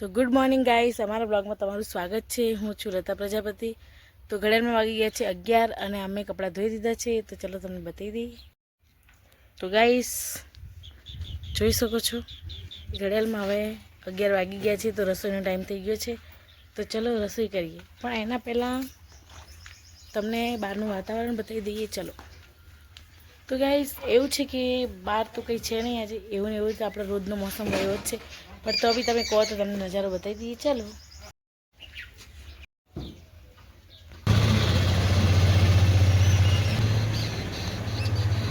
તો good morning guys, અમારા બ્લોગમાં તમારું સ્વાગત છે। હું છું લતા પ્રજાપતિ। તો ઘડિયાળમાં વાગી ગયા છે 11 અને અમે કપડાં ધોઈ દીધા છે। તો ચલો તમને બતાવી દઈએ। તો ગાઈસ જોઈ શકો છો ઘડિયાળમાં હવે 11 વાગી ગયા છે। તો રસોઈનો ટાઈમ થઈ ગયો છે। તો ચલો રસોઈ કરીએ, પણ એના પહેલાં તમને બહારનું વાતાવરણ બતાવી દઈએ। ચલો તો ગાઈસ એવું છે કે બહાર તો કંઈ છે નહીં આજે, એવું ને એવું તો આપણે રોજનો મોસમ એવો જ છે, પણ તો બી તમે કહો તો તમને નજારો બતાવી દઈએ। ચાલો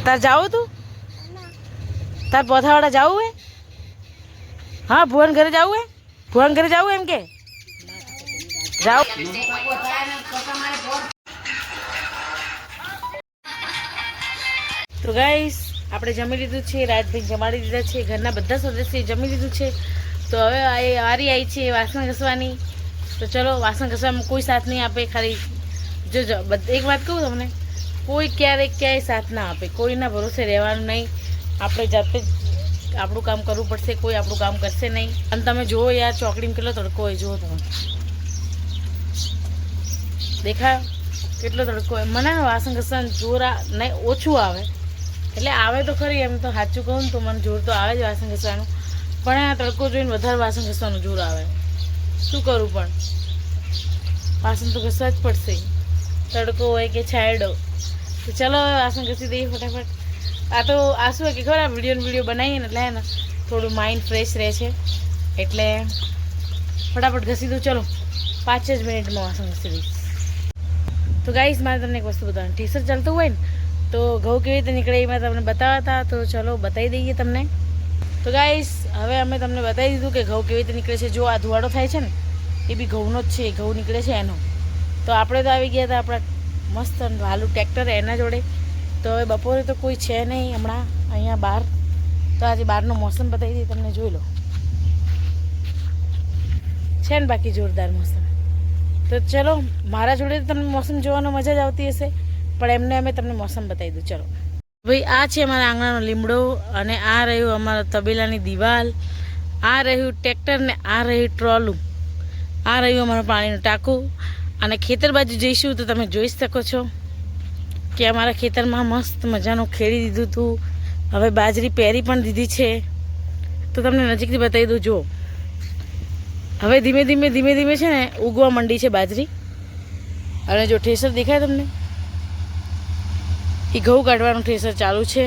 તાર જાઓ, તું તાર પોથાવાળા જાવું હે? હા, ભુવન ઘરે જાવું હે? ભુવન ઘરે જાવું એમ કે જાઓ। તો ગાઈસ આપણે જમી લીધું છે, રાજભાઈ જમાડી દીધા છે, ઘરના બધા સદસ્ય જમી લીધું છે। તો હવે વારી આવી છે વાસણ ઘસવાની। તો ચલો વાસણ ઘસવામાં કોઈ સાથ નહીં આપે, ખાલી જો એક વાત કહું તમને, કોઈ ક્યાંય સાથ ના આપે, કોઈના ભરોસે રહેવાનું નહીં। આપણે જાતે જ આપણું કામ કરવું પડશે, કોઈ આપણું કામ કરશે નહીં। અને તમે જુઓ યાર ચોકડીમાં કેટલો તડકો હોય, જુઓ તમે, દેખાયો કેટલો તડકો હોય। મને વાસણ ઘસવાનું જોર નહીં ઓછું આવે, એટલે આવે તો ખરી, એમ તો સાચું કહું ને તો મને જોર તો આવે જ વાસણ ઘસવાનું, પણ આ તડકો જોઈને વધારે વાસણ ઘસવાનું જોર આવે। શું કરું, પણ વાસણ તો ઘસવા જ પડશે, તડકો હોય કે છાંયડો। તો ચલો હવે વાસણ ઘસી દઈએ ફટાફટ। આ તો આ શું હોય કે ખબર, આ વિડીયો બનાવીએ ને એટલે હે ને થોડું માઇન્ડ ફ્રેશ રહે છે, એટલે ફટાફટ ઘસી દઉં। ચલો 5 જ મિનિટમાં વાસણ ઘસી દઈશ। તો ગાઈસ મારે તમને એક વસ્તુ બતાવવાની, ટી-શર્ટ ચાલતું હોય ને તો ઘઉં કેવી રીતે નીકળે એ મેં તમને બતાવ્યા હતા। તો ચલો બતાવી દઈએ તમને। તો ગાઈસ હવે અમે તમને બતાવી દીધું કે ઘઉં કેવી રીતે નીકળે છે। જો આ ધુવાડો થાય છે ને એ બી ઘઉંનો જ છે, ઘઉં નીકળે છે એનો। તો આપણે તો આવી ગયા હતા આપણા મસ્ત વાલું ટ્રેક્ટર એના જોડે। તો હવે બપોરે તો કોઈ છે નહીં હમણાં અહીંયા બહાર, તો આજે બહારનો મોસમ બતાવી દઈએ તમને, જોઈ લો છે ને બાકી જોરદાર મોસમ। તો ચલો મારા જોડે તમને મોસમ જોવાનો મજા જ આવતી હશે, પણ એમને અમે તમને મોસમ બતાવી દઉં। ચલો ભાઈ, આ છે અમારા આંગણાનો લીમડો, અને આ રહ્યું અમારા તબેલાની દિવાલ, આ રહ્યું ટ્રેક્ટર, ને આ રહ્યું ટ્રોલું, આ રહ્યું અમારું પાણીનું ટાંકું। અને ખેતર બાજુ જઈશું તો તમે જોઈ શકો છો કે અમારા ખેતરમાં મસ્ત મજાનું ખેડી દીધું હતું, હવે બાજરી પહેરી પણ દીધી છે। તો તમને નજીકથી બતાવી દઉં, જો હવે ધીમે ધીમે છે ને ઉગવા માંડી છે બાજરી। અને જો ઠેસર દેખાય તમને, એ ઘઉં કાઢવાનું ઠેસર ચાલુ છે।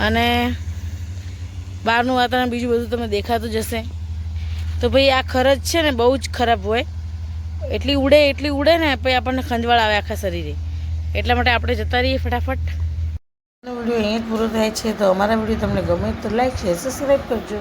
અને બહારનું વાતાવરણ બીજું બધું તમને દેખાતું જ હશે। તો ભાઈ આ ખરજ છે ને બહુ જ ખરાબ હોય, એટલી ઉડે ને પછી આપણને ખંજવાળ આવે આખા શરીરે, એટલા માટે આપણે જતા રહીએ ફટાફટ। વિડીયો અહીંયા જ પૂરો થાય છે। તો અમારા વિડીયો તમને ગમે તો લાઈક, શેર, સબસ્ક્રાઈબ કરજો।